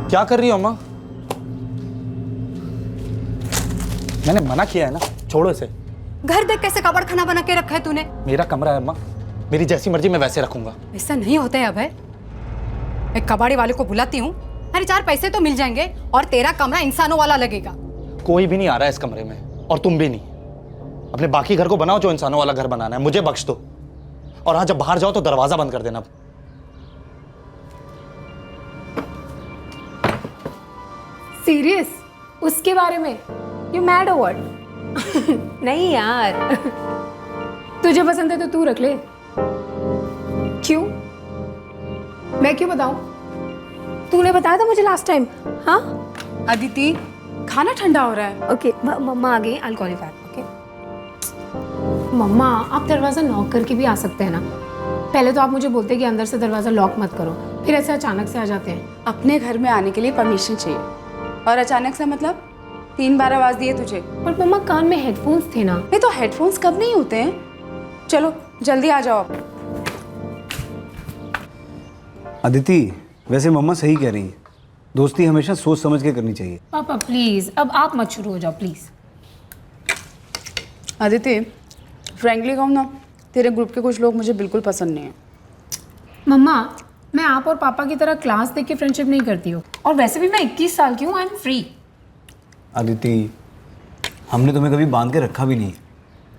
क्या कर रही हो अम्मा? मैंने मना किया है ना, छोड़ो इसे। घर देख कैसे कबाड़ खाना बना के रखा है तूने। मेरा कमरा है अम्मा, मेरी जैसी मर्जी मैं वैसे रखूंगा। ऐसा नहीं होता है अभय। मैं कबाड़ी वाले को बुलाती हूँ, अरे 4 पैसे तो मिल जाएंगे और तेरा कमरा इंसानों वाला लगेगा। कोई भी नहीं आ रहा है इस कमरे में, और तुम भी नहीं। अपने बाकी घर को बनाओ जो इंसानों वाला घर बनाना है, मुझे बख्श दो। और हाँ, जब बाहर जाओ तो दरवाजा बंद कर देना। सीरियस? उसके बारे में? यू मैड और व्हाट? नहीं यार, तुझे पसंद है तो तू रख ले। क्यों? मैं क्यों बताऊं? तूने बताया था मुझे लास्ट टाइम। हाँ अदिति, खाना ठंडा हो रहा है। ओके, मम्मा आ गई, I will call you back. Okay mama, आप दरवाजा नॉक करके भी आ सकते हैं ना। पहले तो आप मुझे बोलते हैं कि अंदर से दरवाजा लॉक मत करो, फिर ऐसे अचानक से आ जाते हैं। अपने घर में आने के लिए परमिशन चाहिए, और अचानक से मतलब 3 बार आवाज दिए तुझे। पर मम्मा कान में हेडफोन्स थे ना। नहीं तो हेडफोन्स कब नहीं होते हैं। चलो जल्दी आ जाओ। अदिति, वैसे मम्मा सही कह रही है, दोस्ती हमेशा सोच समझ के करनी चाहिए। पापा प्लीज, अब आप मत शुरू हो जाओ प्लीज। अदिति, फ्रैंकली कहूँ ना, तेरे ग्रुप के कुछ लोग मुझे बिल्कुल पसंद नहीं है। मम्मा, मैं आप और पापा की तरह क्लास देख के फ्रेंडशिप नहीं करती हूँ, और वैसे भी मैं 21 साल की हूँ, आई एम फ्री। अदिति, हमने तुम्हें कभी बांध के रखा भी नहीं।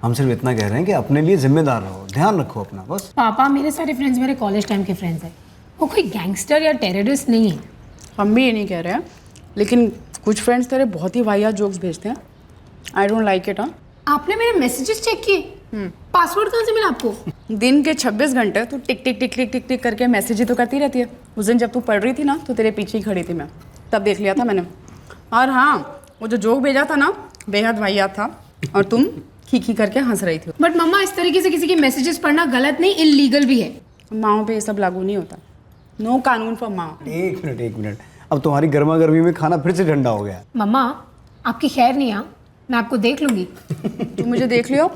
हम सिर्फ इतना कह रहे हैं कि अपने लिए जिम्मेदार रहो, ध्यान रखो अपना, बस। पापा, मेरे सारे फ्रेंड्स मेरे कॉलेज टाइम के फ्रेंड्स हैं, वो कोई गैंगस्टर या टेररिस्ट नहीं है। हम भी ये नहीं कह रहे हैं, लेकिन कुछ फ्रेंड्स तेरे बहुत ही वाहियात जोक्स भेजते हैं। I don't like it. हाँ, आपने मेरे मैसेजेस चेक किए? पासवर्ड कहाँ से मिला आपको? दिन के 26 घंटे तू टिक टिक टिक टिक टिक टिक करके मैसेज ही तो करती रहती है। उस दिन जब तू पढ़ रही थी ना, तो तेरे पीछे ही खड़ी थी मैं, तब देख लिया था मैंने। और हाँ, वो जो जोक भेजा था ना, बेहद वाहियात था, और तुम खी करके हंस रही थी। बट मम्मा, इस तरीके से किसी के मैसेजेस पढ़ना गलत नहीं, इलीगल भी है। माओ पे ये सब लागू नहीं होता। नो कानून फॉर माँ। एक मिनट, अब तुम्हारी गर्मा गर्मी में खाना फिर से ठंडा हो गया। मम्मा, आपकी खैर नहीं। हाँ, मैं आपको देख लूंगी। तुम मुझे देख लियो।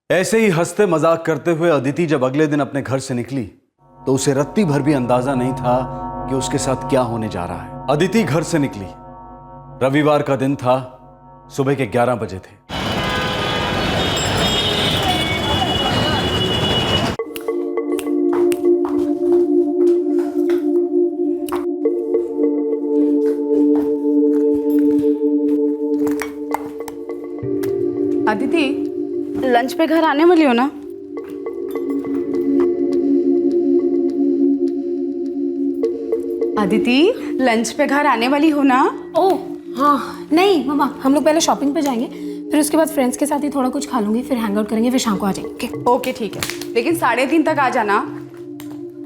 ऐसे ही हंसते मजाक करते हुए अदिति जब अगले दिन अपने घर से निकली, तो उसे रत्ती भर भी अंदाजा नहीं था कि उसके साथ क्या होने जा रहा है। अदिति घर से निकली, रविवार का दिन था, सुबह के 11 बजे थे। अदिति, लंच पे घर आने वाली हो ना? अदिति, लंच पे घर आने वाली हो ना? ओह हाँ, नहीं मम्मा, हम लोग पहले शॉपिंग पे जाएंगे, फिर उसके बाद फ्रेंड्स के साथ ही थोड़ा कुछ खा लूंगी, फिर हैंग आउट करेंगे, फिर शाम को आ जाएंगे। ओके ठीक है, लेकिन 3:30 तक आ जाना।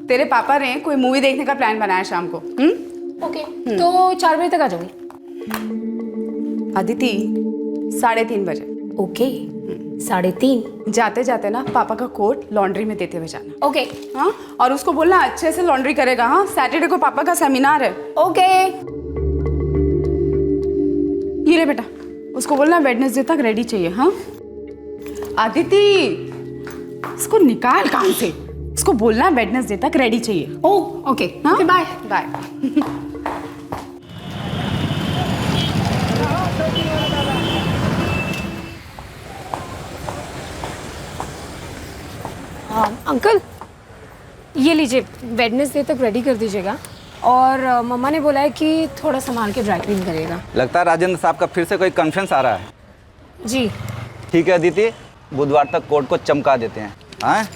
तेरे पापा ने कोई मूवी देखने का प्लान बनाया शाम को। ओके, तो 4 बजे तक आ जाऊंगी। अदिति, 3:30 बजे। ओके, 3:30। जाते जाते ना पापा का कोट लॉन्ड्री में देते हुए जाना। ओके। हाँ, और उसको बोलना अच्छे से लॉन्ड्री करेगा। हाँ, सैटरडे को पापा का सेमिनार है। ओके। ये ले बेटा, उसको बोलना वेडनेसडे तक रेडी चाहिए। हाँ अदिति, इसको निकाल काम से, इसको बोलना वेडनेसडे तक रेडी चाहिए। ओह ओके, हाँ बाय बाय। अंकल, ये लीजिए, वेडनेसडे तक रेडी कर दीजिएगा, और मम्मा ने बोला है कि थोड़ा संभाल के ड्राई क्लीन करिएगा। लगता है राजेंद्र साहब का फिर से कोई कॉन्फ्रेंस आ रहा है। जी ठीक है अदिति, बुधवार तक कोर्ट को चमका देते हैं। हाँ,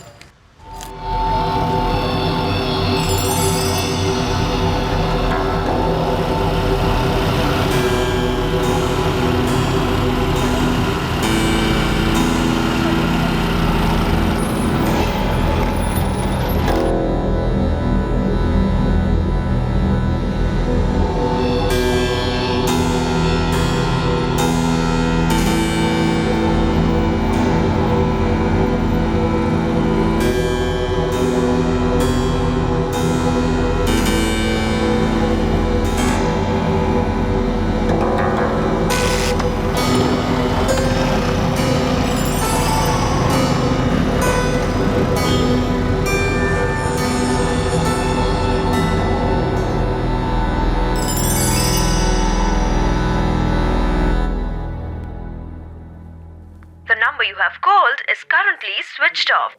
switched off.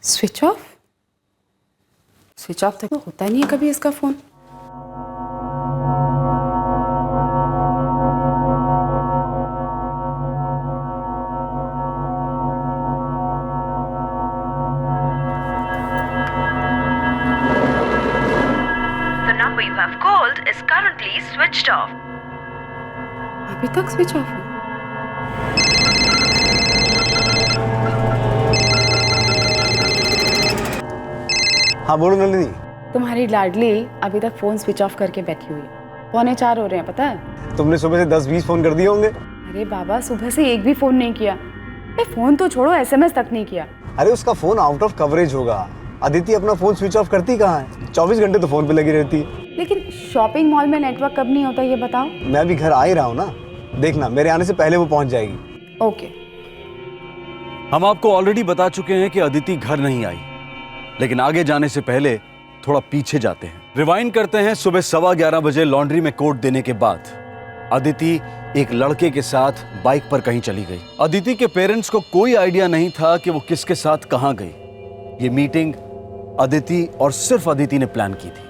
Switch of? Switch off तो होता नहीं है कभी इसका phone. The number you have called is currently switched off. अभी तक स्विच ऑफ है। हाँ बोलो नलिनी। तुम्हारी लाडली अभी तक फोन स्विच ऑफ करके बैठी हुई है। 3:45 हो रहे हैं, पता है? तुमने सुबह से 10-20 फोन कर दिए होंगे। अरे बाबा, सुबह से एक भी फोन नहीं किया। फोन तो छोड़ो, SMS तक नहीं किया। अरे उसका फोन आउट ऑफ कवरेज होगा। अदिति अपना फोन स्विच ऑफ करती कहाँ है? 24 घंटे तो फोन पे लगी रहती है। लेकिन शॉपिंग मॉल में नेटवर्क कब नहीं होता ये बताओ। मैं भी घर आ ही रहा हूँ ना, देखना मेरे आने से पहले वो पहुंच जाएगी। ओके। हम आपको ऑलरेडी बता चुके हैं कि अदिति घर नहीं आई, लेकिन आगे जाने से पहले थोड़ा पीछे जाते हैं। रिवाइंड करते हैं सुबह 11:15 बजे लॉन्ड्री में कोट देने के बाद अदिति एक लड़के के साथ बाइक पर कहीं चली गई। अदिति के पेरेंट्स को कोई आइडिया नहीं था कि वो किसके साथ कहां गई। ये मीटिंग अदिति और सिर्फ अदिति ने प्लान की थी।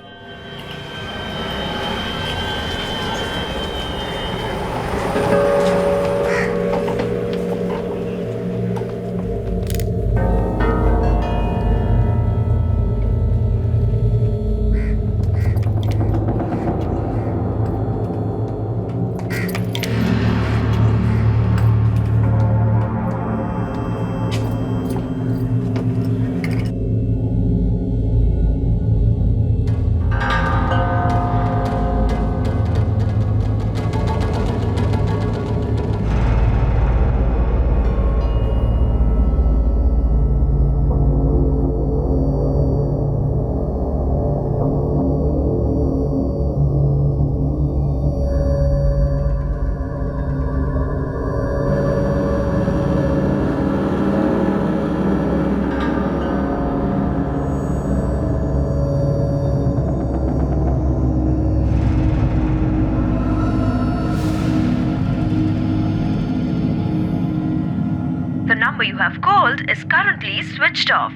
The number you have called is currently switched off.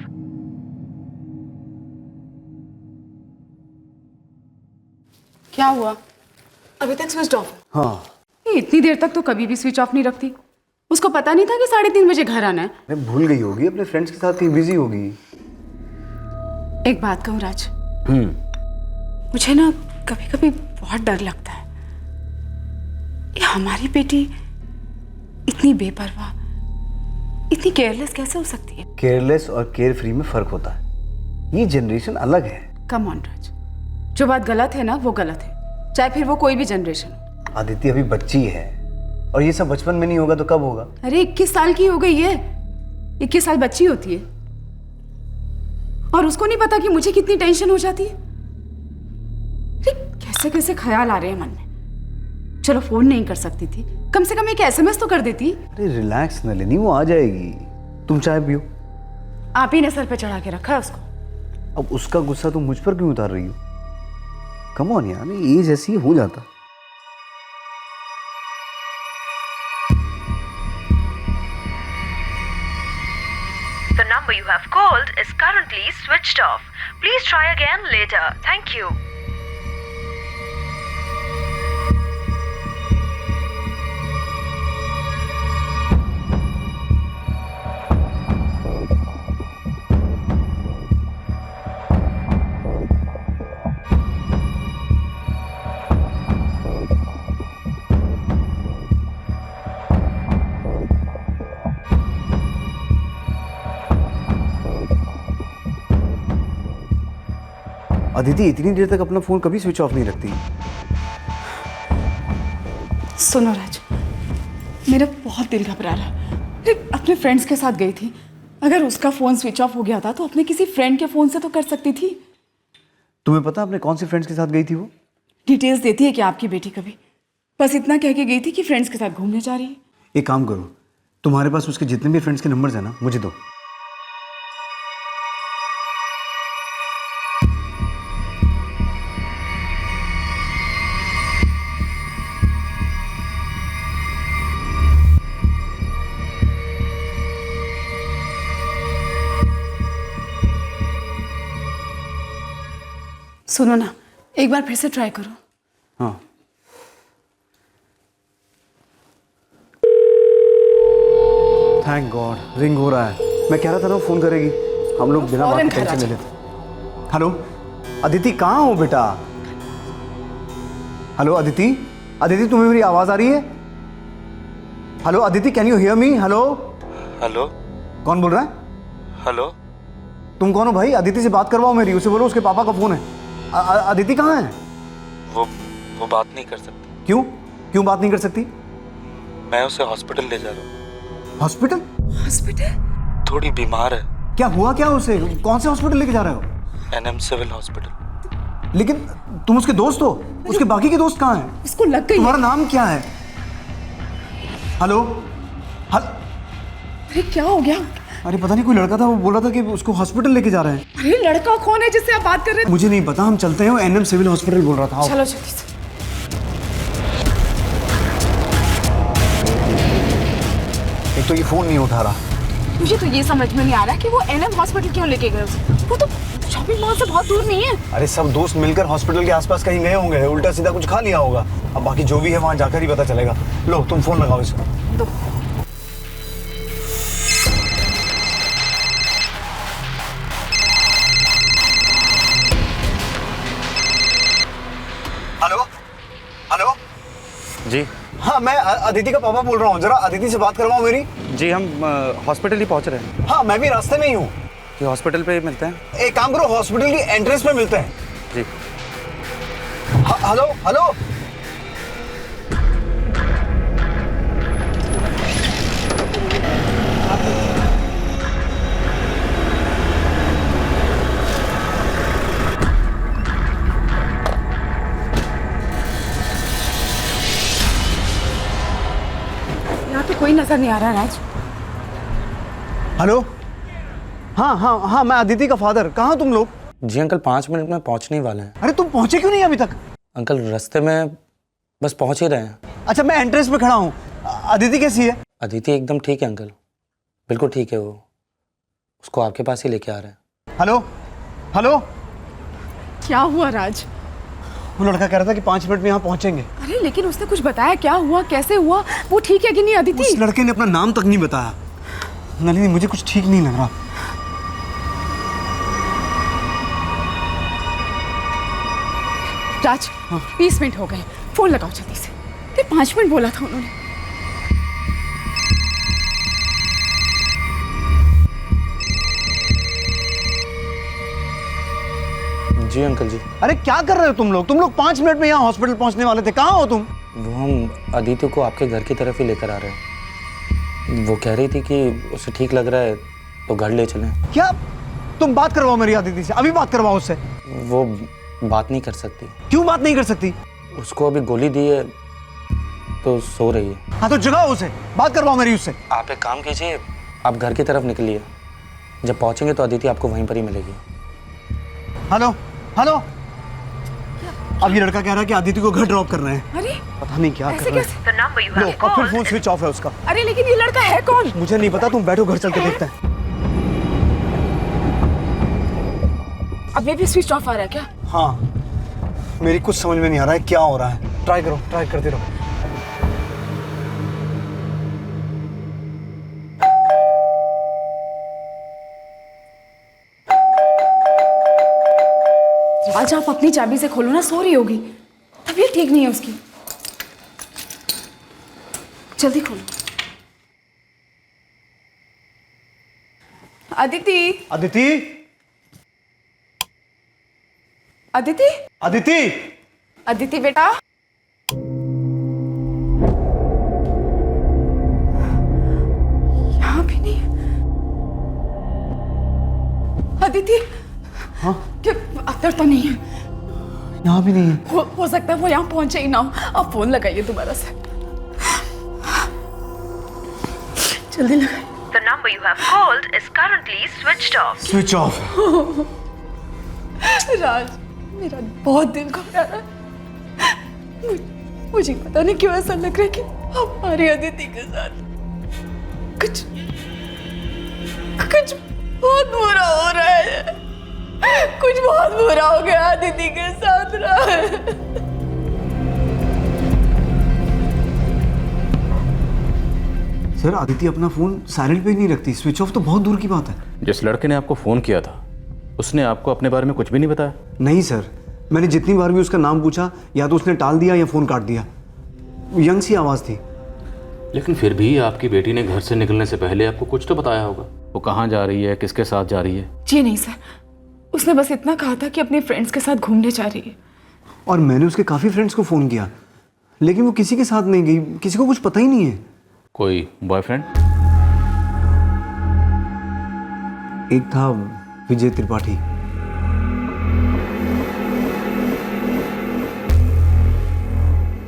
क्या हुआ? अभी तक स्विच ऑफ है। हाँ। ये इतनी देर तक तो कभी भी स्विच ऑफ नहीं रखती। उसको पता नहीं था कि 3:30 बजे घर आना है। अरे भूल गई होगी, अपने फ्रेंड्स के साथ कहीं बिजी होगी। एक बात कहूँ राज, मुझे ना कभी कभी बहुत डर लगता है। ये हमारी बेटी इतनी बेपरवाह, इतनी केयरलेस कैसे हो सकती है? केयरलेस और केयर फ्री में फर्क होता है। ये जनरेशन अलग है। कम ऑन राज, जो बात गलत है ना वो गलत है, चाहे फिर वो कोई भी जनरेशन हो। आदित्य अभी बच्ची है और ये सब बचपन में नहीं होगा तो कब होगा? अरे 21 साल की हो गई है। 21 साल बच्ची होती है और उसको नहीं पता कि मुझे कितनी टेंशन हो जाती है। अरे कैसे कैसे ख्याल आ रहे हैं मन में। चलो फोन नहीं कर सकती थी, कम से कम एक SMS तो कर देती। अरे रिलैक्स नलिनी, वो आ जाएगी। तुम चाय पियो। आप ही ने सर पे चढ़ा के रखा है उसको। अब उसका गुस्सा तुम मुझ पर क्यों उतार रही हो? कम ऑन यार, एज ऐसी हो जाता। The number you have called is currently switched off. Please try again later. Thank you. Aditi इतनी देर तक अपना फोन कभी स्विच ऑफ नहीं रखती। सुनो राज, मेरा बहुत दिल घबरा रहा है। अरे अपने फ्रेंड्स के साथ गई थी, अगर उसका फोन स्विच ऑफ हो गया था तो अपने किसी फ्रेंड के फोन से तो कर सकती थी। तुम्हें पता अपने कौन से फ्रेंड्स के साथ गई थी वो? डिटेल्स देती है क्या आपकी बेटी कभी? बस इतना कह के गई थी कि फ्रेंड्स के साथ घूमने जा रही है। एक काम करो, तुम्हारे पास उसके जितने भी फ्रेंड्स के नंबर्स हैं ना, मुझे दो। सुनो ना, एक बार फिर से ट्राई करो। हाँ थैंक गॉड रिंग हो रहा है। मैं कह रहा था ना फोन करेगी, हम लोग बिना बात के टेंशन ले लेते। हेलो अदिति, कहाँ हो बेटा? हेलो अदिति, अदिति तुम्हें मेरी आवाज आ रही है? Hello Aditi, can you hear me? Hello hello कौन बोल रहा है? हेलो, तुम कौन हो भाई? अदिति से बात करवाओ मेरी, उसे बोलो उसके पापा का फोन है। अदिति कहाँ है? वो बात नहीं कर सकती। क्यों क्यों बात नहीं कर सकती? मैं उसे हॉस्पिटल ले जा रहा हूँ। हॉस्पिटल? हॉस्पिटल? थोड़ी बीमार है। क्या हुआ क्या उसे? कौन से हॉस्पिटल लेके जा रहे हो? NM civil hospital. लेकिन तुम उसके दोस्त हो, उसके बाकी के दोस्त कहाँ हैं? उसको लग गई। तुम्हारा नाम क्या है? हेलो अरे क्या हो गया? अरे पता नहीं, कोई लड़का था, वो बोल रहा था कि उसको हॉस्पिटल लेके जा रहे हैं। अरे लड़का कौन है जिससे आप बात कर रहे हैं? मुझे नहीं पता, हम चलते हैं। एनएम सिविल हॉस्पिटल बोल रहा था। आओ। चलो जल्दी से। एक तो ये फोन नहीं उठा रहा। मुझे तो ये समझ में नहीं आ रहा कि वो एनएम हॉस्पिटल क्यों लेके गए उसे। वो तो शॉपिंग मॉल से बहुत दूर नहीं है। अरे सब दोस्त मिलकर हॉस्पिटल के आसपास कहीं गए होंगे, उल्टा सीधा कुछ खा लिया होगा। अब बाकी जो भी है वहां जाकर ही पता चलेगा। लो तुम फोन लगाओ इसको। दो। हेलो हेलो जी हाँ, मैं अदिति का पापा बोल रहा हूँ। जरा अदिति से बात करवाओ मेरी। जी, हम हॉस्पिटल ही पहुंच रहे हैं। हाँ मैं भी रास्ते में ही हूँ। कि हॉस्पिटल पे मिलते हैं। एक काम करो, हॉस्पिटल की एंट्रेंस पे मिलते हैं। जी हेलो हेलो यहाँ तो कोई नजर नहीं आ रहा राज। हेलो हाँ हाँ हाँ, मैं अदिति का फादर। कहाँ हो तुम लोग? जी अंकल, 5 मिनट में पहुंचने ही वाले हैं। अरे तुम पहुंचे क्यों नहीं अभी तक? अंकल रास्ते में बस पहुंच ही रहे हैं। अच्छा मैं एंट्रेंस पे खड़ा हूँ। अदिति कैसी है? अदिति एकदम ठीक है अंकल, बिल्कुल ठीक है। वो उसको आपके पास ही लेके आ रहे हैं। हेलो हेलो क्या हुआ राज? वो लड़का कह रहा था कि 5 मिनट में यहाँ पहुंचेंगे। अरे लेकिन उसने कुछ बताया? क्या हुआ, कैसे हुआ? वो ठीक है कि नहीं अदिति? उस लड़के ने अपना नाम तक नहीं बताया। नलिनी मुझे कुछ ठीक नहीं लग रहा। राज 20 मिनट हो गए, फोन लगाओ जल्दी से। 5 मिनट बोला था उन्होंने। जी अंकल जी। अरे क्या कर रहे हो तुम लोग? 5 मिनट में यहाँ हॉस्पिटल पहुंचने वाले थे। कहाँ हो तुम? वो हम अदिति को आपके घर की तरफ ही लेकर आ रहे हैं। वो कह रही थी कि उसे ठीक लग रहा है तो घर ले चलें। क्या? तुम बात करवाओ मेरी अदिति से, अभी बात करवाओ उससे। वो बात नहीं कर सकती। क्यों बात नहीं कर सकती? उसको अभी गोली दी है तो सो रही है। हाँ तो जगाओ उसे, बात करवाओ मेरी उससे। आप एक काम कीजिए, आप घर की तरफ निकलिए। जब पहुंचेंगे तो अदिति आपको वहीं पर ही मिलेगी। हेलो हेलो अब ये लड़का कह रहा है कि अदिति को घर ड्रॉप कर रहे हैं। अरे पता नहीं क्या ऐसे कर रहे कैसे? हैं। The number you low have अब फिर called फोन स्विच ऑफ है उसका। अरे लेकिन ये लड़का है कौन? मुझे नहीं पता, तुम बैठो घर चल के देखते हैं। अब ये भी स्विच ऑफ आ रहा है क्या? हाँ मेरी कुछ समझ में नहीं आ रहा है क्या हो रहा है। ट्राई करो, ट्राई करते रहो। आज आप अपनी चाबी से खोलो ना, सो रही होगी, तबीयत ठीक नहीं है उसकी। जल्दी खोलो। अदिति, अदिति अदिति, अदिति अदिति बेटा। यहाँ भी नहीं। अदिति। हाँ क्या अंदर तो नहीं है? यहाँ भी नहीं है। हो सकता है वो यहाँ पहुंचे ही ना हो। आप फोन लगाइए दोबारा से, जल्दी लगाइए। The number you have called is currently switched off. Switch off. Raj मेरा बहुत दिल घबरा रहा है। मुझे पता नहीं क्यों ऐसा लग रहा है कि हमारी अदिति के साथ कुछ कुछ बहुत बुरा हो रहा है। कुछ बहुत बुरा हो गया अदिति के साथ ना। सर अदिति अपना फोन साइलेंट पे ही नहीं रखती, स्विच ऑफ तो बहुत दूर की बात है। जिस लड़के ने आपको फ़ोन किया था उसने आपको अपने बारे में कुछ भी नहीं बताया? नहीं सर, मैंने जितनी बार भी उसका नाम पूछा या तो उसने टाल दिया या फोन काट दिया। यंग सी आवाज़ थी। लेकिन फिर भी आपकी बेटी ने घर से निकलने से पहले आपको कुछ तो बताया होगा। वो कहाँ जा रही है, किसके साथ जा रही है? जी नहीं सर, उसने बस इतना कहा था कि अपने फ्रेंड्स के साथ घूमने जा रही है। और मैंने उसके काफ़ी फ्रेंड्स को फ़ोन किया लेकिन वो किसी के साथ नहीं गई, किसी को कुछ पता ही नहीं है। कोई बॉयफ्रेंड? एक था विजय त्रिपाठी।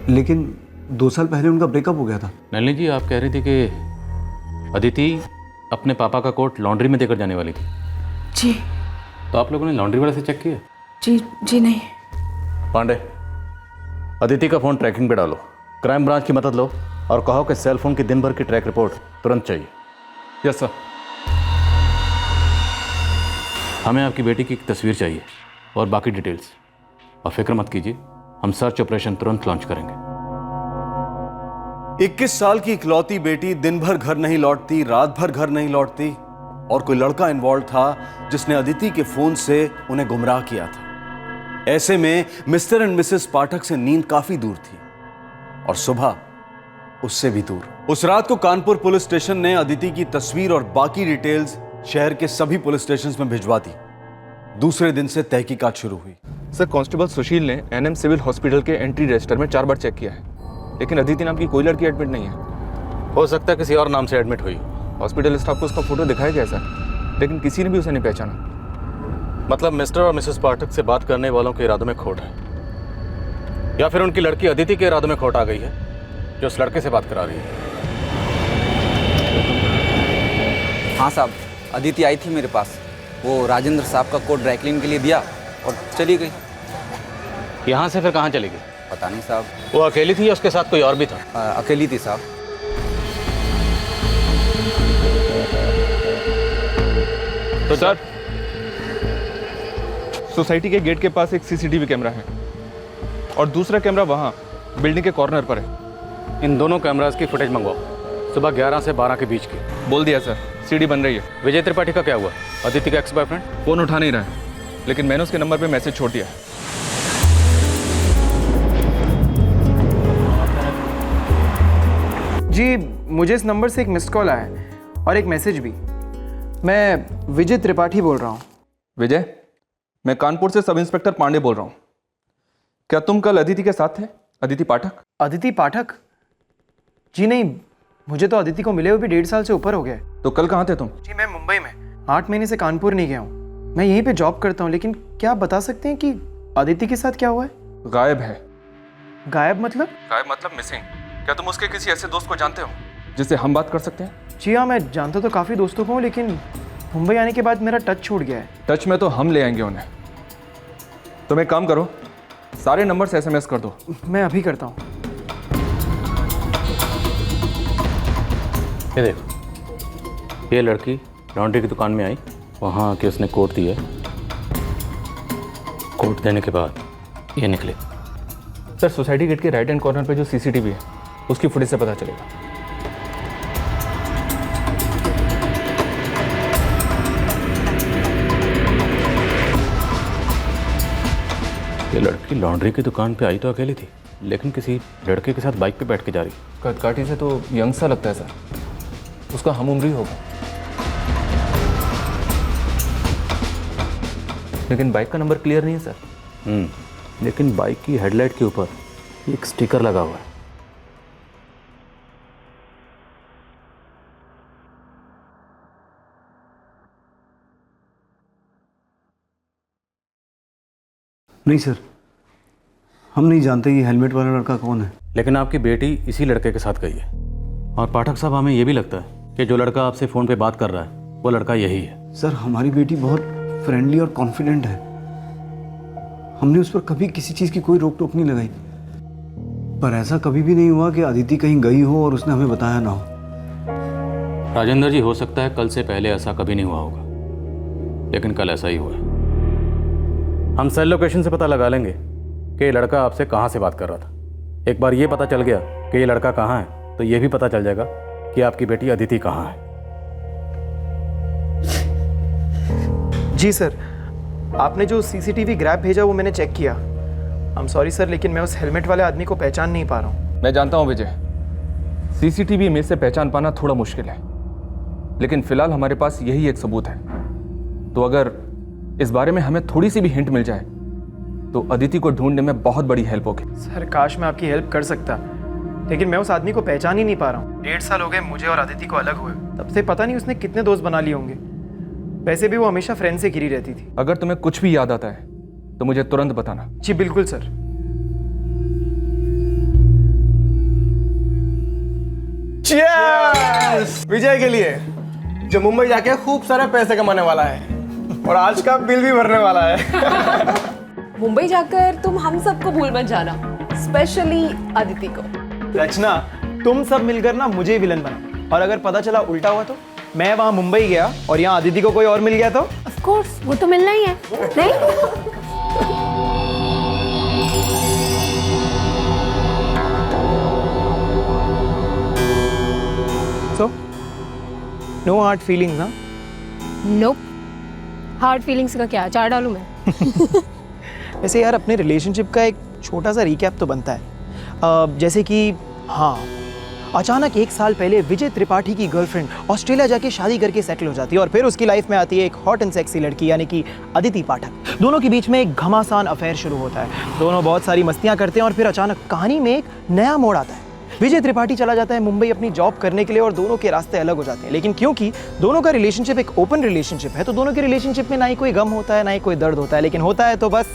लेकिन 2 साल पहले उनका ब्रेकअप हो गया था। नलिनी जी, आप कह रही थी कि अदिति अपने पापा का कोट लॉन्ड्री में देकर जाने वाली थी। जी। तो आप लोगों ने लॉन्ड्री वाले से चेक किया? जी नहीं। पांडे, अदिति का फ़ोन ट्रैकिंग पे डालो, क्राइम ब्रांच की मदद लो और कहो कि सेल फोन की दिन भर की ट्रैक रिपोर्ट तुरंत चाहिए। Yes sir. हमें आपकी बेटी की एक तस्वीर चाहिए और बाकी डिटेल्स। और फिक्र मत कीजिए, हम सर्च ऑपरेशन तुरंत लॉन्च करेंगे। 21 साल की इकलौती बेटी दिन भर घर नहीं लौटती, रात भर घर नहीं लौटती और कोई लड़का इन्वॉल्व था जिसने अदिति के फोन से उन्हें गुमराह किया था। ऐसे में मिस्टर एंड मिसेस पाठक से नींद काफी दूर थी और सुबह उससे भी दूर। उस रात को कानपुर पुलिस स्टेशन ने अदिति की तस्वीर और बाकी डिटेल्स शहर के सभी पुलिस स्टेशन में भिजवा दी। दूसरे दिन से तहकीकात शुरू हुई। सर, कांस्टेबल सुशील ने एनएम सिविल हॉस्पिटल के एंट्री रजिस्टर में 4 बार चेक किया है, लेकिन अदिति नाम की कोई लड़की एडमिट नहीं है। हो सकता है किसी और नाम से एडमिट हुई। हॉस्पिटल स्टाफ को उसका फोटो दिखाया गया सर, लेकिन किसी ने भी उसे नहीं पहचाना। मतलब मिस्टर और मिसेस पाठक से बात करने वालों के इरादों में खोट है, या फिर उनकी लड़की अदिति के इरादों में खोट आ गई है जो उस लड़के से बात करा रही है। हाँ साहब, अदिति आई थी मेरे पास। वो राजेंद्र साहब का कोट ड्राई क्लीन के लिए दिया और चली गई। यहाँ से फिर कहाँ चली गई? पता नहीं साहब। वो अकेली थी या उसके साथ कोई और भी था? अकेली थी साहब। तो सर, सोसाइटी के गेट के पास एक सीसीटीवी कैमरा है और दूसरा कैमरा वहाँ बिल्डिंग के कॉर्नर पर है। इन दोनों कैमरास की फुटेज मंगवाओ, सुबह 11 से 12 के बीच की। बोल दिया सर, सीडी बन रही है। विजय त्रिपाठी का क्या हुआ? अदिति का एक्स बॉयफ्रेंड फोन उठा नहीं रहा है, लेकिन मैंने उसके नंबर पे मैसेज छोड़ दिया। जी, मुझे इस नंबर से एक मिस्ड कॉल आया है और एक मैसेज भी। मैं विजय त्रिपाठी बोल रहा हूँ। विजय, मैं कानपुर से सब इंस्पेक्टर पांडे बोल रहा हूँ। क्या तुम कल अदिति के साथ थे? अदिति पाठक? अदिति पाठक? जी नहीं, मुझे तो अदिति को मिले हुए भी 1.5 साल से ऊपर हो गया है। तो कल कहाँ थे तुम? जी, मैं मुंबई में 8 महीने से कानपुर नहीं गया हूँ। मैं यहीं पे जॉब करता हूँ, लेकिन क्या आप बता सकते हैं कि अदिति के साथ क्या हुआ है? गायब है। गायब मतलब? गायब मतलब मिसिंग। क्या तुम उसके किसी ऐसे दोस्त को जानते हो जिससे हम बात कर सकते हैं? जी हाँ, मैं जानता तो काफ़ी दोस्तों को हूँ, लेकिन मुंबई आने के बाद मेरा टच छूट गया है। टच में तो हम ले आएंगे उन्हें। तुम एक काम करो, सारे नंबर से SMS कर दो। मैं अभी करता हूँ। ये देखो, ये लड़की लॉन्ड्री की दुकान में आई, वहाँ आके उसने कोट दिया। कोट देने के बाद ये निकले। सर, सोसाइटी गेट के राइट हैंड कॉर्नर पे जो CCTV है उसकी फुटेज से पता चलेगा। ये लड़की लॉन्ड्री की दुकान पे आई तो अकेली थी, लेकिन किसी लड़के के साथ बाइक पे बैठ के जा रही। कदकाठी से तो यंग सा लगता है सर, उसका हम उम्र ही होगा। लेकिन बाइक का नंबर क्लियर नहीं है सर। लेकिन बाइक की हेडलाइट के ऊपर एक स्टिकर लगा हुआ है। नहीं सर, हम नहीं जानते ये हेलमेट वाला लड़का कौन है। लेकिन आपकी बेटी इसी लड़के के साथ गई है। और पाठक साहब, हमें यह भी लगता है कि जो लड़का आपसे फ़ोन पे बात कर रहा है वो लड़का यही है। सर, हमारी बेटी बहुत फ्रेंडली और कॉन्फिडेंट है। हमने उस पर कभी किसी चीज़ की कोई रोक टोक नहीं लगाई, पर ऐसा कभी भी नहीं हुआ कि अदिति कहीं गई हो और उसने हमें बताया ना हो। राजेंद्र जी, हो सकता है कल से पहले ऐसा कभी नहीं हुआ होगा, लेकिन कल ऐसा ही हुआ है। हम सेल लोकेशन से पता लगा लेंगे कि ये लड़का आपसे कहाँ से बात कर रहा था। एक बार ये पता चल गया कि ये लड़का कहाँ है तो ये भी पता चल जाएगा कि आपकी बेटी अदिति कहाँ है। जी सर, आपने जो सीसीटीवी ग्रैब भेजा वो मैंने चेक किया। आई एम सॉरी सर, लेकिन मैं उस हेलमेट वाले आदमी को पहचान नहीं पा रहा हूँ। मैं जानता हूँ विजय, सीसीटीवी में से पहचान पाना थोड़ा मुश्किल है, लेकिन फिलहाल हमारे पास यही एक सबूत है। तो अगर इस बारे में हमें थोड़ी सी भी हिंट मिल जाए तो अदिति को ढूंढने में बहुत बड़ी हेल्प होगी। सर काश मैं आपकी हेल्प कर सकता, लेकिन मैं उस आदमी को पहचान ही नहीं पा रहा हूँ। 1.5 साल हो गए मुझे और अदिति को अलग हुए, तब से पता नहीं उसने कितने दोस्त बना लिए होंगे। वैसे भी वो हमेशा फ्रेंड से घिरी रहती थी। अगर तुम्हें कुछ भी याद आता है तो मुझे तुरंत बताना। जी बिल्कुल सर। विजय के लिए, जो मुंबई जाके खूब सारे पैसे कमाने वाला है और आज का बिल भी भरने वाला है। मुंबई जाकर तुम हम सबको भूल मत जाना, स्पेशली अदिति को। रचना, तुम सब मिलकर ना मुझे विलन बना, और अगर पता चला उल्टा हुआ तो मैं वहां मुंबई गया और यहाँ अदिति को कोई और मिल गया तो? ऑफ कोर्स, वो तो मिलना ही है, नहीं? So, no hard feelings, हाँ? Nope. हार्ड फीलिंग्स का क्या, चार डालूं मैं? वैसे यार अपने रिलेशनशिप का एक छोटा सा रिकैप तो बनता है। जैसे कि हाँ, अचानक 1 साल पहले विजय त्रिपाठी की गर्लफ्रेंड ऑस्ट्रेलिया जाके शादी करके सेटल हो जाती है और फिर उसकी लाइफ में आती है एक हॉट एंड सेक्सी लड़की यानी कि अदिति पाठक। दोनों के बीच में एक घमासान अफेयर शुरू होता है, दोनों बहुत सारी मस्तियां करते हैं और फिर अचानक कहानी में एक नया मोड़ आता है। विजय त्रिपाठी चला जाता है मुंबई अपनी जॉब करने के लिए और दोनों के रास्ते अलग हो जाते हैं। लेकिन क्योंकि दोनों का रिलेशनशिप एक ओपन रिलेशनशिप है तो दोनों के रिलेशनशिप में ना ही कोई गम होता है ना ही कोई दर्द होता है, लेकिन होता है तो बस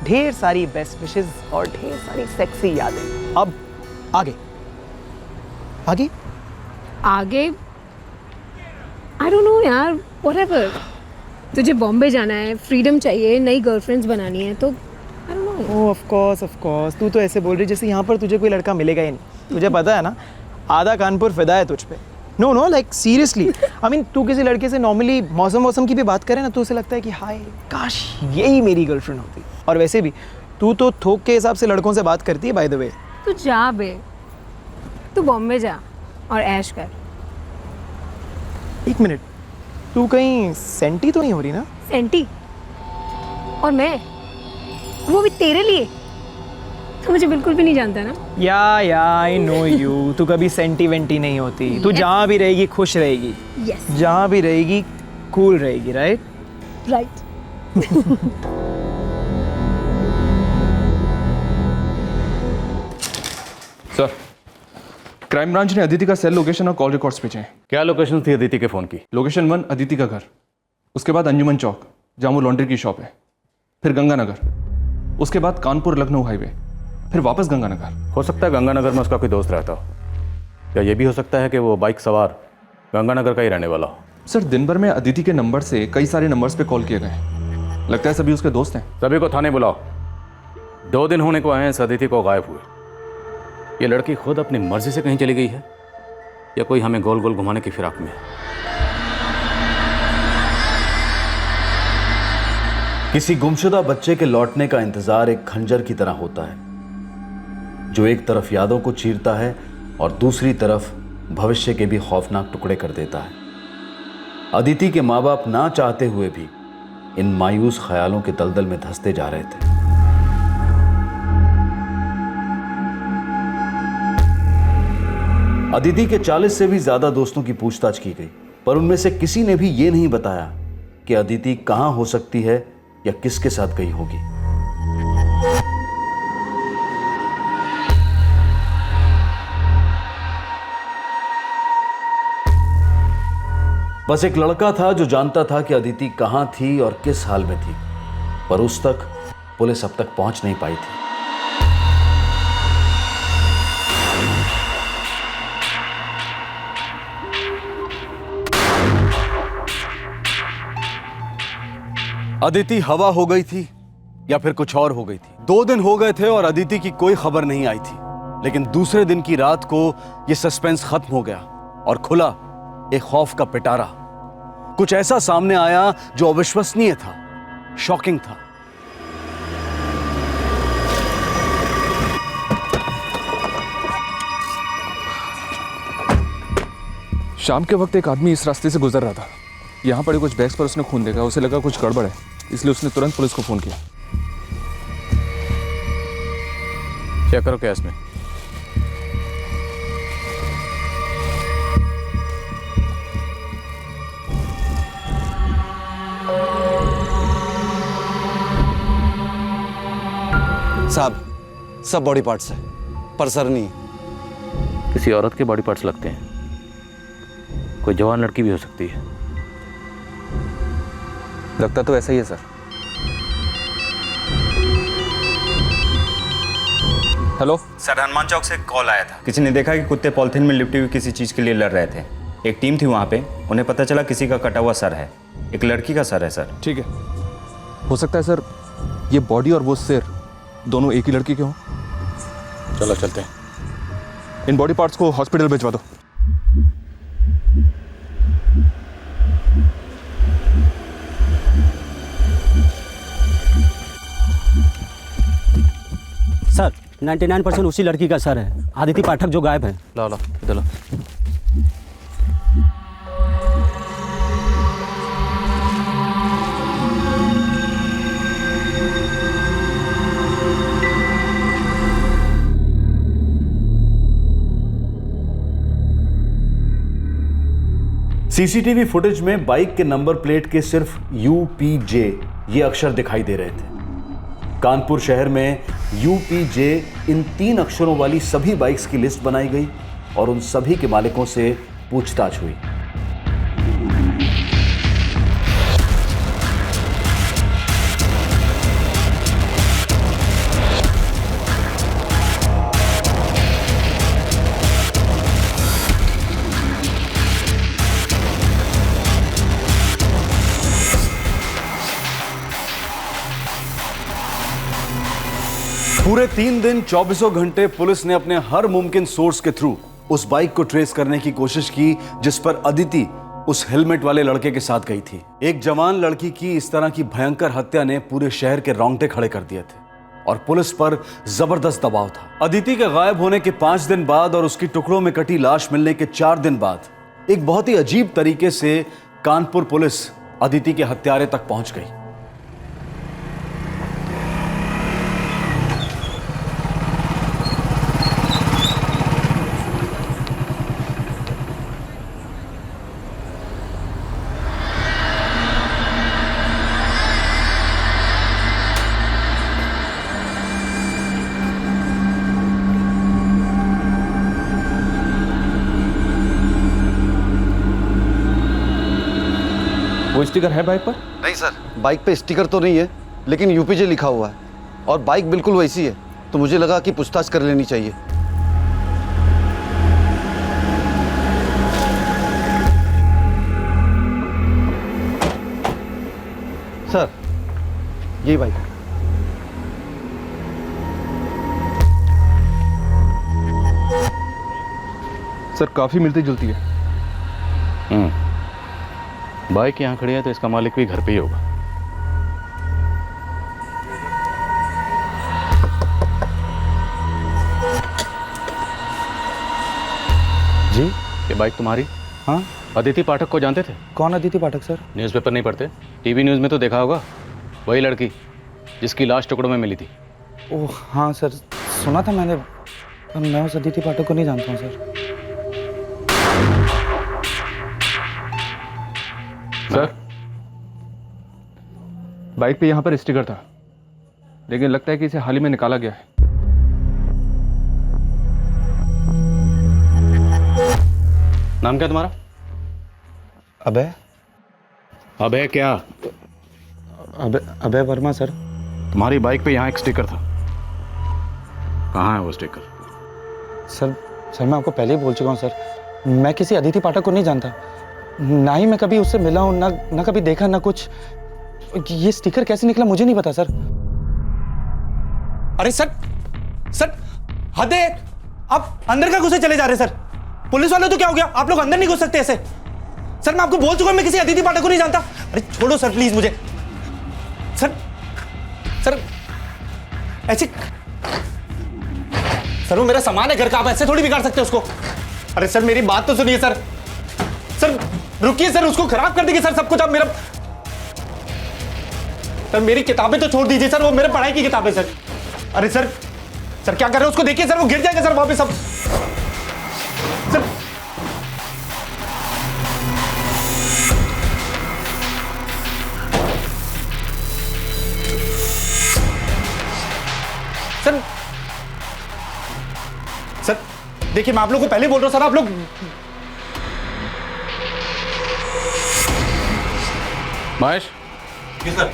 ढेर सारी बेस्ट विशेस और ढेर सारी सेक्सी यादें। अब आगे आगे आगे आई डोंट नो यार, व्हाटएवर। तुझे बॉम्बे जाना है, फ्रीडम चाहिए, नई गर्लफ्रेंड्स बनानी है, तो I don't know. Of course तू तो ऐसे बोल रही जैसे यहाँ पर तुझे कोई लड़का मिलेगा ही नहीं। तुझे पता है ना, आधा कानपुर फिदा है तुझ पे। Know like seriously, I mean तू किसी लड़के से नॉर्मली मौसम की भी बात करे ना तो उसे लगता है कि हाय काश यही मेरी गर्लफ्रेंड होती। और वैसे भी तू तो थोक के हिसाब से लड़कों से बात करती है बाय द वे। तू जा बे, तू बॉम्बे जा और ऐश कर। 1 मिनट, तू कहीं सेंटी तो नहीं हो रही ना? सेंटी? और मैं, वो भी तेरे लिए? तो मुझे बिल्कुल भी नहीं जानता ना। या आई नो यू, तू कभी सेंटीमेंटी नहीं होती। तू जहाँ भी रहेगी खुश रहेगी। यस। जहाँ भी रहेगी कूल रहेगी, right? Right. Sir, crime branch ने अदिति का सेल लोकेशन और कॉल रिकॉर्ड्स भेजे हैं। क्या लोकेशन थी अदिति के फ़ोन की? लोकेशन 1 अदिति का घर, उसके बाद अंजुमन चौक जहाँ वो लॉन्ड्री की शॉप है, फिर गंगानगर, उसके बाद कानपुर लखनऊ हाईवे, फिर वापस गंगानगर। हो सकता है गंगानगर में उसका कोई दोस्त रहता हो, या ये भी हो सकता है कि वो बाइक सवार गंगानगर का ही रहने वाला हो। सर, दिन भर में अदिति के नंबर से कई सारे नंबर्स पे कॉल किए गए, लगता है सभी उसके दोस्त हैं। सभी को थाने बुलाओ। 2 दिन होने को आए हैं इस अदिति को गायब हुए। ये लड़की खुद अपनी मर्जी से कहीं चली गई है या कोई हमें गोल गोल घुमाने की फिराक में है? किसी गुमशुदा बच्चे के लौटने का इंतजार एक खंजर की तरह होता है जो एक तरफ यादों को चीरता है और दूसरी तरफ भविष्य के भी खौफनाक टुकड़े कर देता है। अदिति के माँ बाप ना चाहते हुए भी इन मायूस ख्यालों के दलदल में धंसते जा रहे थे। अदिति के 40 से भी ज्यादा दोस्तों की पूछताछ की गई, पर उनमें से किसी ने भी ये नहीं बताया कि अदिति कहां हो सकती है या किसके साथ गई होगी। बस एक लड़का था जो जानता था कि अदिति कहां थी और किस हाल में थी, पर उस तक पुलिस अब तक पहुंच नहीं पाई थी। अदिति हवा हो गई थी या फिर कुछ और हो गई थी। 2 दिन हो गए थे और अदिति की कोई खबर नहीं आई थी, लेकिन दूसरे दिन की रात को यह सस्पेंस खत्म हो गया और खुला एक खौफ का पिटारा। कुछ ऐसा सामने आया जो अविश्वसनीय था, शॉकिंग था। शाम के वक्त एक आदमी इस रास्ते से गुजर रहा था। यहाँ पड़े कुछ बैग्स पर उसने खून देखा, उसे लगा कुछ गड़बड़ है, इसलिए उसने तुरंत पुलिस को फ़ोन किया। चेक करो क्या इसमें। साहब, सब बॉडी पार्ट्स है, पर सर नहीं। किसी औरत के बॉडी पार्ट्स लगते हैं, कोई जवान लड़की भी हो सकती है। लगता तो ऐसा ही है सर। हेलो सर, हनुमान चौक से कॉल आया था। किसी ने देखा कि कुत्ते पॉलिथीन में लिपटी हुई किसी चीज़ के लिए लड़ रहे थे। एक टीम थी वहाँ पे, उन्हें पता चला किसी का कटा हुआ सर है, एक लड़की का सर है सर। ठीक है, हो सकता है सर ये बॉडी और वो सिर दोनों एक ही लड़की के हों। चलो चलते हैं। इन बॉडी पार्ट्स को हॉस्पिटल भिजवा दो। सर 99% उसी लड़की का सर है, आदिति पाठक जो गायब है। लो लो इधर लो। सीसीटीवी फुटेज में बाइक के नंबर प्लेट के सिर्फ UPJ ये अक्षर दिखाई दे रहे थे। कानपुर शहर में UPJ इन 3 अक्षरों वाली सभी बाइक्स की लिस्ट बनाई गई और उन सभी के मालिकों से पूछताछ हुई। पूरे 3 दिन 24 घंटे पुलिस ने अपने हर मुमकिन सोर्स के थ्रू उस बाइक को ट्रेस करने की कोशिश की जिस पर अदिति उस हेलमेट वाले लड़के के साथ गई थी। एक जवान लड़की की इस तरह की भयंकर हत्या ने पूरे शहर के रोंगटे खड़े कर दिए थे और पुलिस पर जबरदस्त दबाव था। अदिति के गायब होने के 5 दिन बाद और उसकी टुकड़ों में कटी लाश मिलने के 4 दिन बाद एक बहुत ही अजीब तरीके से कानपुर पुलिस अदिति के हत्यारे तक पहुंच गई। वो स्टिकर है बाइक पर? नहीं सर, बाइक पे स्टिकर तो नहीं है, लेकिन UPJ लिखा हुआ है और बाइक बिल्कुल वैसी है, तो मुझे लगा कि पूछताछ कर लेनी चाहिए। सर, यही बाइक है। सर काफी मिलती जुलती है। बाइक यहाँ खड़ी है तो इसका मालिक भी घर पे ही होगा। जी, ये बाइक तुम्हारी? हाँ। अदिति पाठक को जानते थे? कौन अदिति पाठक सर? न्यूज़पेपर नहीं पढ़ते? टीवी न्यूज़ में तो देखा होगा। वही लड़की जिसकी लाश टुकड़ों में मिली थी। ओह हाँ सर, सुना था मैंने, मैं उस अदिति पाठक को नहीं जानता हूँ सर। सर बाइक पे यहाँ पर स्टिकर था, लेकिन लगता है कि इसे हाल ही में निकाला गया है। नाम क्या तुम्हारा? अभय। अभय क्या? अभय वर्मा सर। तुम्हारी बाइक पे यहाँ एक स्टिकर था, कहाँ है वो स्टिकर? सर मैं आपको पहले ही बोल चुका हूँ सर, मैं किसी अदिति पाठक को नहीं जानता, ना ही मैं कभी उससे मिला हूँ, ना कभी देखा, ना कुछ। ये स्टिकर कैसे निकला मुझे नहीं पता सर। अरे सर हद है, आप अंदर का घुसे चले जा रहे सर। पुलिस वाले तो क्या हो गया, आप लोग अंदर नहीं घुस सकते ऐसे। सर मैं आपको बोल चुका हूं मैं किसी अदिति पाठक को नहीं जानता। अरे छोड़ो सर प्लीज मुझे। सर ऐसे, सर वो मेरा सामान है घर का, आप ऐसे थोड़ी बिगाड़ सकते हो उसको। अरे सर मेरी बात तो सुनिए सर। रुकिए सर, उसको खराब कर देंगे सर सब कुछ। आप मेरा सर, मेरी किताबें तो छोड़ दीजिए सर, वो मेरे पढ़ाई की किताबें सर। अरे सर, सर क्या कर रहे हो? उसको देखिए सर, वो गिर जाएगा सर वहां पे सब। सर सर सर देखिए, मैं आप लोगों को पहले बोल रहा हूं सर, आप लोग महेश। जी सर।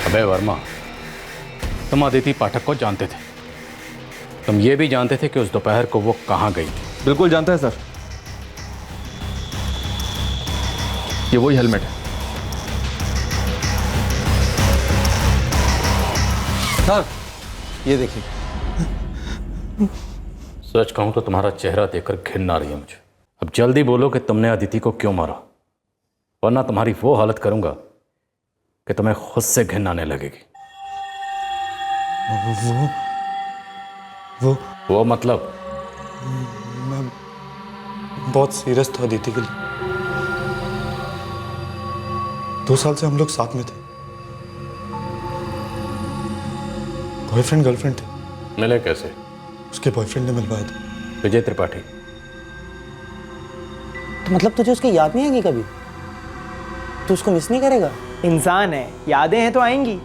अबे वर्मा, तुम अदिति पाठक को जानते थे। तुम ये भी जानते थे कि उस दोपहर को वो कहां गई थी। बिल्कुल जानता है सर। ये वही हेलमेट है। सर ये देखिए। सच कहूं तो तुम्हारा चेहरा देखकर घिन आ रही है मुझे। अब जल्दी बोलो कि तुमने अदिति को क्यों मारा, वरना तुम्हारी वो हालत करूंगा कि तुम्हें खुद से घिन आने लगेगी। वो मतलब? मैं बहुत सीरियस था अदिति के लिए। 2 साल से हम लोग साथ में थे, बॉयफ्रेंड गर्लफ्रेंड थे। मिले कैसे? उसके बॉयफ्रेंड ने मिलवाया था। विजय त्रिपाठी। तो मतलब तुझे उसकी याद नहीं आएगी कभी? तू उसको मिस नहीं करेगा? इंसान है, यादें हैं तो आएंगी।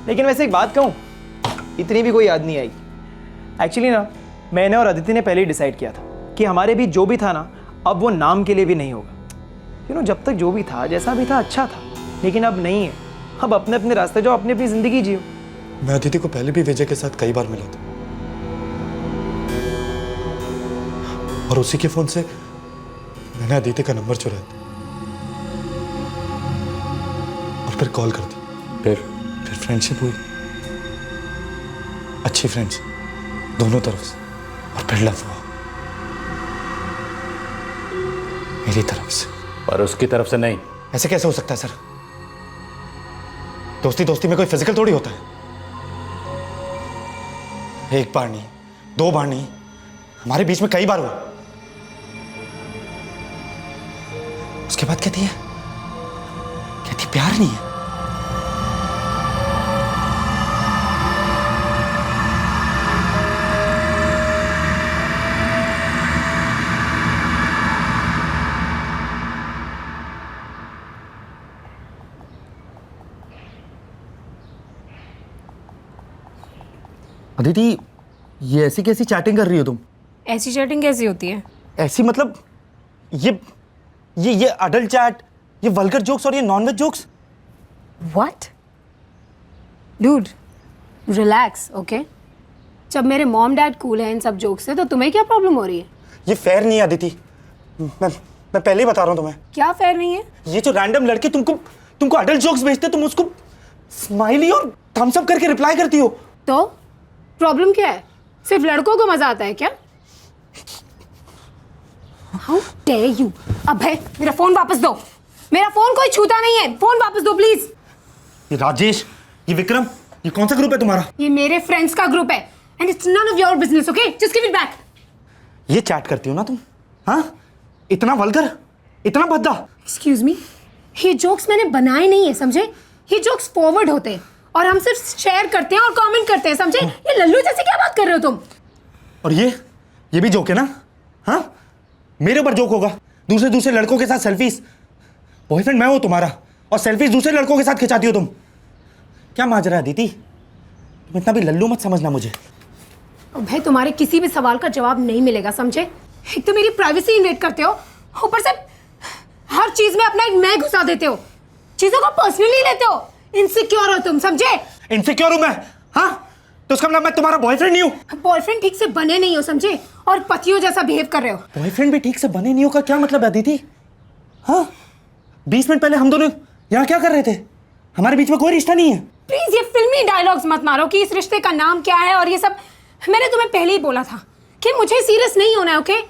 लेकिन वैसे एक बात कहूँ, इतनी भी कोई याद नहीं आएगी। एक्चुअली ना, मैंने और अदिति ने पहले ही डिसाइड किया था कि हमारे बीच जो भी था ना, अब वो नाम के लिए भी नहीं होगा। जब तक जो भी था, जैसा भी था, अच्छा था। लेकिन अब नहीं है। अब अपने अपने रास्ते जाओ, अपनी अपनी जिंदगी जियो। मैं अदिति को पहले भी विजय के साथ कई बार मिला था, और उसी के फोन से मैंने अदिति का नंबर चुराया था और फिर कॉल कर दी। फिर फ्रेंडशिप हुई, अच्छी फ्रेंड्स दोनों तरफ से, और फिर लव हुआ मेरी तरफ से। पर उसकी तरफ से नहीं। ऐसे कैसे हो सकता है सर? दोस्ती दोस्ती में कोई फिजिकल थोड़ी होता है। एक बार नहीं, 2 बार नहीं, हमारे बीच में कई बार हुआ। उसके बाद कहती प्यार नहीं है। अदिति, ये ऐसी कैसी चैटिंग कर रही हो तुम? ऐसी चैटिंग कैसी होती है? ऐसी मतलब ये अडल्ट चैट, ये वल्गर जोक्स और ये nonveg jokes. What? Dude, relax, okay? जब मेरे मॉम डैड कूल है इन सब जोक्स से, तो तुम्हें क्या प्रॉब्लम हो रही है? ये फेयर नहीं है अदिति। मैं पहले ही बता रहा हूँ तुम्हें। क्या फेयर नहीं है? ये जो रैंडम लड़के तुमको अडल्ट जोक्स भेजते, तुम उसको स्माइली और थम्स अप करके रिप्लाई करती हो। तो प्रॉब्लम क्या है? सिर्फ लड़कों को मजा आता है क्या? How dare you! अभय, मेरा फोन वापस दो। मेरा फोन कोई छूता नहीं है। फोन वापस दो प्लीज। ये राजेश, ये विक्रम, ये कौन सा ग्रुप है तुम्हारा? ये मेरे फ्रेंड्स का ग्रुप है and it's none of your business, okay? Just give it back. ये चैट करती हो ना तुम? हाँ, इतना वल्गर, इतना भद्दा। एक्सक्यूज मी, ये जोक्स मैंने बनाए नहीं है, समझे? ये जोक्स फॉरवर्ड होते हैं और हम सिर्फ शेयर करते हैं और कमेंट करते हैं, समझे? ये लल्लू जैसे क्या बात कर रहे हो तुम? और ये भी जोक है ना? हाँ, मेरे ऊपर जोक होगा। दूसरे लड़कों के साथ सेल्फीज। बॉयफ्रेंड मैं हूं तुम्हारा, और सेल्फीज दूसरे लड़कों के साथ खिंचाती हो तुम। क्या माजरा है अदिति? तुम इतना भी लल्लू मत समझना मुझे। भाई, तुम्हारे किसी भी सवाल का जवाब नहीं मिलेगा, समझे? एक तो मेरी प्राइवेसी इन्वेट करते हो, ऊपर से हर चीज में अपना एक मैं घुसा देते हो, चीजों को पर्सनली लेते हो। इनसिक्योर हो तुम, समझे? इनसिक्योर हूं मैं? हाँ, तो उसका मतलब मैं तुम्हारा बॉयफ्रेंड नहीं हूं? बॉयफ्रेंड ठीक से बने नहीं हो, समझे? और पतियों जैसा बिहेव कर रहे हो। बॉयफ्रेंड भी ठीक से बने नहीं हो का क्या मतलब है अदिति? हाँ, 20 मिनट पहले हम दोनों यहाँ क्या कर रहे थे? हमारे बीच में कोई रिश्ता नहीं है। प्लीज ये फिल्मी डायलॉग्स मत मारो कि इस रिश्ते का नाम क्या है और ये सब। मैंने तुम्हें पहले ही बोला था कि मुझे सीरियस नहीं होना है, ओके?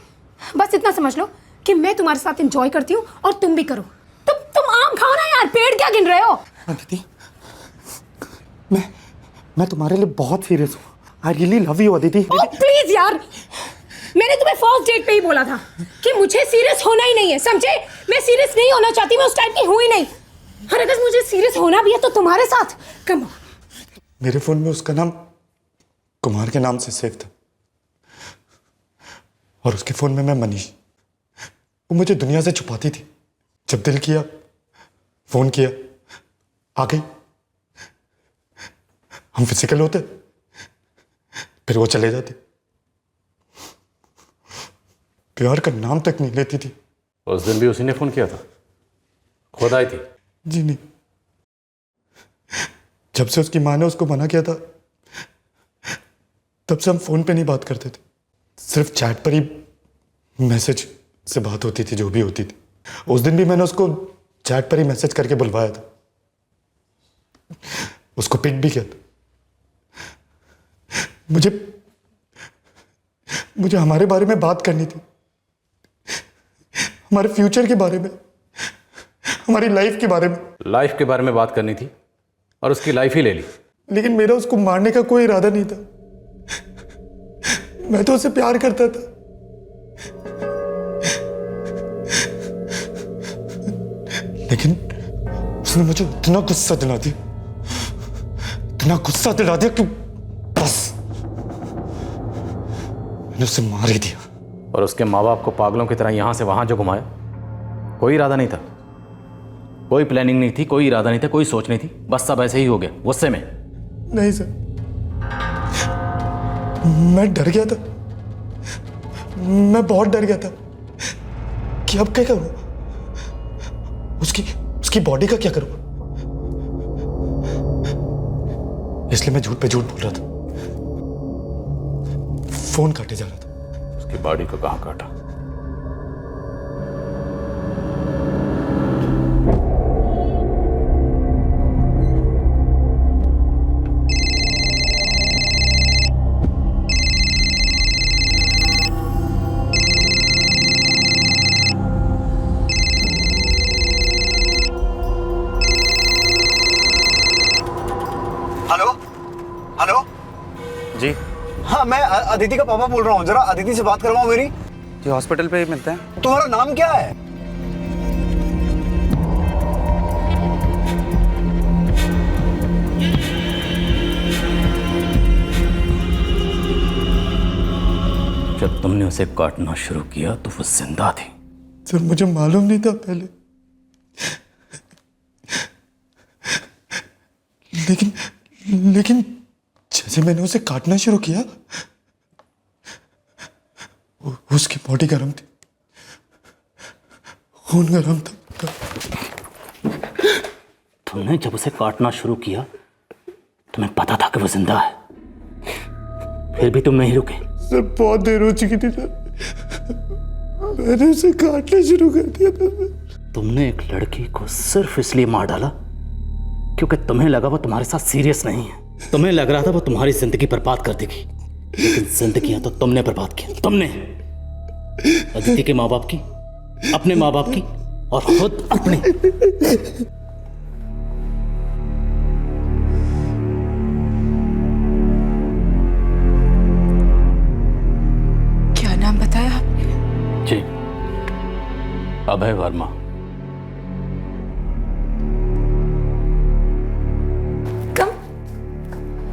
बस इतना समझ लो कि मैं तुम्हारे साथ एंजॉय करती हूँ और तुम भी करो। तुम आम खाओ ना यार, पेड़ क्या गिन रहे हो? अदिति, मैं तुम्हारे लिए बहुत सीरियस हूँ। I really love you Aditi. Please यार, मैंने तुम्हें फर्स्ट डेट पे ही बोला था कि मुझे सीरियस होना ही नहीं है, समझे? मैं सीरियस नहीं होना चाहती, मैं उस टाइप की हूं ही नहीं। और अगर मुझे सीरियस होना भी है तो तुम्हारे साथ। Come on. मेरे फोन में उसका नाम कुमार के नाम से सेव था और उसके फोन में मैं मनीष। वो मुझे दुनिया से छुपाती थी। जब दिल किया फोन किया, आ गई। हम फिजिकल होते, फिर वो चले जाते। प्यार का नाम तक नहीं लेती थी। उस दिन भी उसी ने फोन किया था? खुद आई थी? जी नहीं, जब से उसकी माँ ने उसको मना किया था तब से हम फोन पे नहीं बात करते थे। सिर्फ चैट पर ही मैसेज से बात होती थी, जो भी होती थी। उस दिन भी मैंने उसको चैट पर ही मैसेज करके बुलवाया था, उसको पिक भी किया था। मुझे हमारे बारे में बात करनी थी, हमारे फ्यूचर के बारे में, हमारी लाइफ के बारे में। लाइफ के बारे में बात करनी थी और उसकी लाइफ ही ले ली। लेकिन मेरा उसको मारने का कोई इरादा नहीं था। मैं तो उसे प्यार करता था। लेकिन उसने मुझे इतना गुस्सा दिला दिया, इतना गुस्सा दिला दिया कि बस मैंने उसे मार ही दिया। और उसके माँ बाप को पागलों की तरह यहां से वहां जो घुमाया, कोई इरादा नहीं था, कोई प्लानिंग नहीं थी, कोई इरादा नहीं था, कोई सोच नहीं थी, बस सब ऐसे ही हो गया गुस्से में। नहीं सर, मैं डर गया था, मैं बहुत डर गया था कि अब क्या करूं, उसकी बॉडी का क्या करूं। इसलिए मैं झूठ पे झूठ बोल रहा था, फोन काटे जा रहा था। उसकी बॉडी को कहां काटा? हेलो हेलो जी हाँ, मैं अदिति का पापा बोल रहा हूँ। जरा अदिति से बात करवाओ मेरी। जी हॉस्पिटल पे ही मिलते हैं। तुम्हारा नाम क्या है? जब तुमने उसे काटना शुरू किया तो वो जिंदा थी। सर मुझे मालूम नहीं था पहले, लेकिन जैसे मैंने उसे काटना शुरू किया उसकी बॉडी गर्म थी, खून गर्म था। तुमने जब उसे काटना शुरू किया तुम्हें पता था कि वो जिंदा है, फिर भी तुम नहीं रुके। सर बहुत देर हो चुकी थी सर, मैंने उसे काटना शुरू कर दिया था। तुमने एक लड़की को सिर्फ इसलिए मार डाला क्योंकि तुम्हें लगा वो तुम्हारे साथ सीरियस नहीं है। तुम्हें लग रहा था वो तुम्हारी जिंदगी बर्बाद कर देगी, लेकिन जिंदगी तो तुमने बर्बाद की। तुमने अदिति के माँ बाप की, अपने माँ बाप की और खुद अपने। क्या नाम बताया आपने? जी, अभय वर्मा।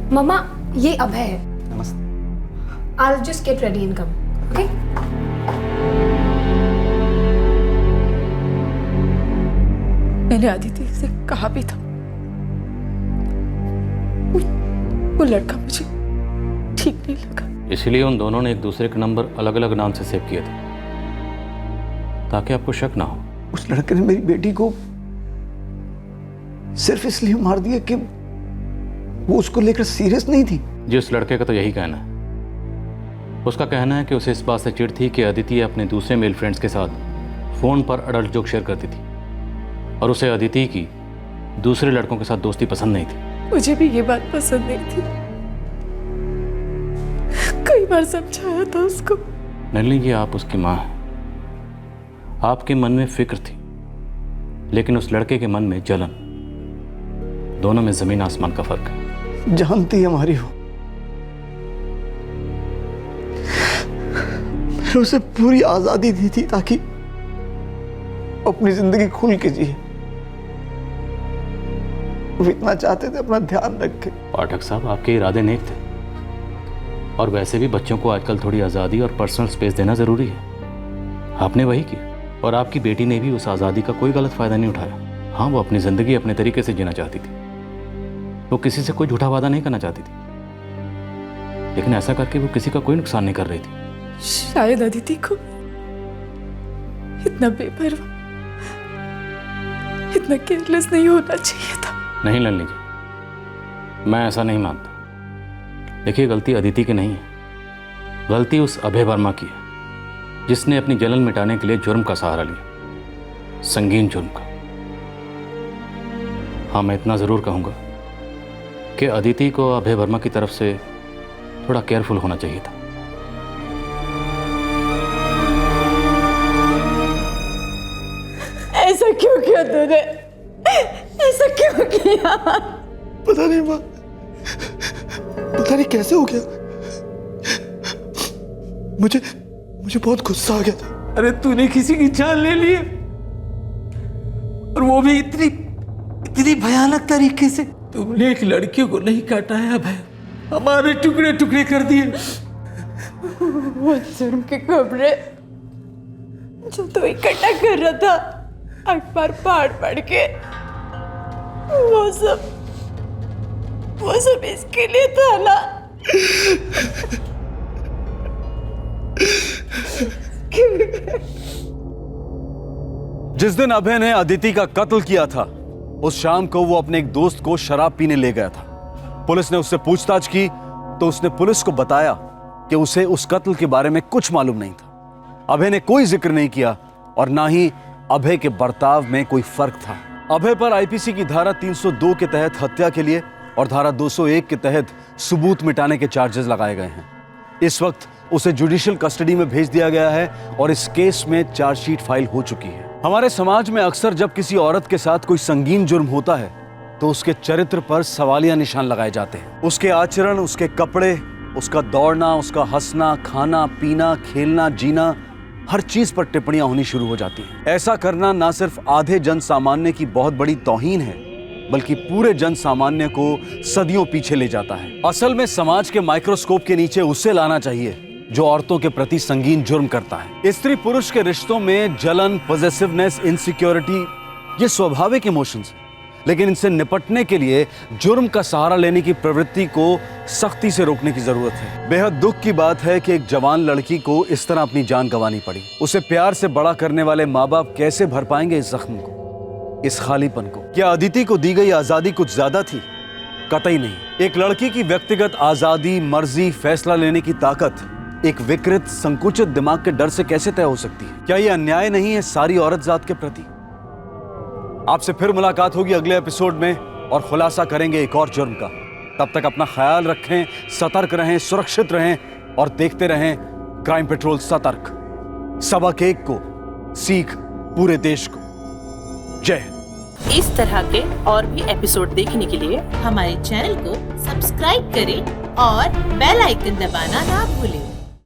मम्मा, ये अभय है। नमस्ते। I'll just get ready and come. Okay? मैंने अदिति से कहा भी था, वो लड़का मुझे ठीक नहीं लगा। इसलिए उन दोनों ने एक दूसरे के नंबर अलग अलग नाम से सेव किए थे ताकि आपको शक ना हो। उस लड़के ने मेरी बेटी को सिर्फ इसलिए मार दिया कि वो उसको लेकर सीरियस नहीं थी। जी, उस लड़के का तो यही कहना है। उसका कहना है कि उसे इस बात से चिढ़ थी कि अदिति अपने दूसरे मेल फ्रेंड्स के साथ फ़ोन पर अडल्ट जोक शेयर करती थी और उसे अदिति की दूसरे लड़कों के साथ दोस्ती पसंद नहीं थी। मुझे भी ये बात पसंद नहीं थी, कई बार समझाया था उसको। नलिनी जी, आप उसकी माँ हैं, आपके मन में फिक्र थी, लेकिन उस लड़के के मन में जलन। दोनों में ज़मीन आसमान का फर्क है। जानती हमारी हो। मैंने उसे पूरी आजादी दी थी ताकि अपनी जिंदगी खुल के जिए। वो इतना चाहते थे अपना ध्यान रखे। पाठक साहब, आपके इरादे नेक थे, और वैसे भी बच्चों को आजकल थोड़ी आज़ादी और पर्सनल स्पेस देना ज़रूरी है। आपने वही किया, और आपकी बेटी ने भी उस आज़ादी का कोई गलत फ़ायदा नहीं उठाया। हाँ, वो अपनी ज़िंदगी अपने तरीके से जीना चाहती थी, वो किसी से कोई झूठा वादा नहीं करना चाहती थी, लेकिन ऐसा करके वो किसी का कोई नुकसान नहीं कर रही थी। शायद अदिति को इतना बेपरवाह, इतना केयरलेस नहीं होना चाहिए था। नहीं लल्ली जी, मैं ऐसा नहीं मानता। देखिए, गलती अदिति की नहीं है, गलती उस अभय वर्मा की है, जिसने अपनी जलन मिटाने के लिए जुर्म का सहारा लिया, संगीन जुर्म का। हाँ, मैं इतना ज़रूर कहूँगा कि अदिति को अभय वर्मा की तरफ से थोड़ा केयरफुल होना चाहिए था। ऐसा क्यों किया तूने? ऐसा क्यों किया? पता नहीं माँ, पता नहीं कैसे हो गया। मुझे बहुत गुस्सा आ गया था। अरे तूने किसी की जान ले ली है, और वो भी इतनी भयानक तरीके से। तुमने एक लड़की को नहीं काटा है अभय, हमारे टुकड़े टुकड़े कर दिए। वो जुर्म के कपड़े जो तू इकट्ठा कर रहा था अखबार पढ़ के, वो सब इसके लिए था ना। जिस दिन अभय ने अदिति का कत्ल किया था, उस शाम को वो अपने एक दोस्त को शराब पीने ले गया था। पुलिस ने उससे पूछताछ की तो उसने पुलिस को बताया कि उसे उस कत्ल के बारे में कुछ मालूम नहीं था। अभय ने कोई जिक्र नहीं किया, और ना ही अभय के बर्ताव में कोई फर्क था। अभय पर आईपीसी की धारा 302 के तहत हत्या के लिए और धारा 201 के तहत सबूत मिटाने के चार्जेस लगाए गए हैं। इस वक्त उसे जुडिशियल कस्टडी में भेज दिया गया है, और इस केस में चार्जशीट फाइल हो चुकी है। हमारे समाज में अक्सर जब किसी औरत के साथ कोई संगीन जुर्म होता है तो उसके चरित्र पर सवालिया निशान लगाए जाते हैं। उसके आचरण, उसके कपड़े, उसका दौड़ना, उसका हंसना, खाना पीना, खेलना, जीना, हर चीज पर टिप्पणियां होनी शुरू हो जाती हैं। ऐसा करना ना सिर्फ आधे जन सामान्य की बहुत बड़ी तौहीन है, बल्कि पूरे जन सामान्य को सदियों पीछे ले जाता है। असल में समाज के माइक्रोस्कोप के नीचे उसे लाना चाहिए जो औरतों के प्रति संगीन जुर्म करता है। स्त्री पुरुष के रिश्तों में जलन, पॉसेसिवनेस, इनसिक्योरिटी, ये स्वाभाविक इमोशंस हैं, लेकिन इनसे निपटने के लिए जुर्म का सहारा लेने की प्रवृत्ति को सख्ती से रोकने की जरूरत है। बेहद दुख की बात है कि एक जवान लड़की को इस तरह अपनी जान गंवानी पड़ी। उसे प्यार से बड़ा करने वाले माँ बाप कैसे भर पाएंगे इस जख्म को, इस खालीपन को? क्या अदिति को दी गई आजादी कुछ ज्यादा थी? कतई नहीं। एक लड़की की व्यक्तिगत आजादी, मर्जी, फैसला लेने की ताकत एक विकृत, संकुचित दिमाग के डर से कैसे तय हो सकती है? क्या यह अन्याय नहीं है सारी औरत जात के प्रति? आपसे फिर मुलाकात होगी अगले एपिसोड में, और खुलासा करेंगे एक और जुर्म का। तब तक अपना ख्याल रखें, सतर्क रहें, सुरक्षित रहें, और देखते रहें क्राइम पेट्रोल सतर्क। सबक एक को, सीख पूरे देश को। जय हिंद। इस तरह के और भी एपिसोड देखने के लिए हमारे चैनल को सब्सक्राइब करें और बेल आइकन दबाना ना भूलें।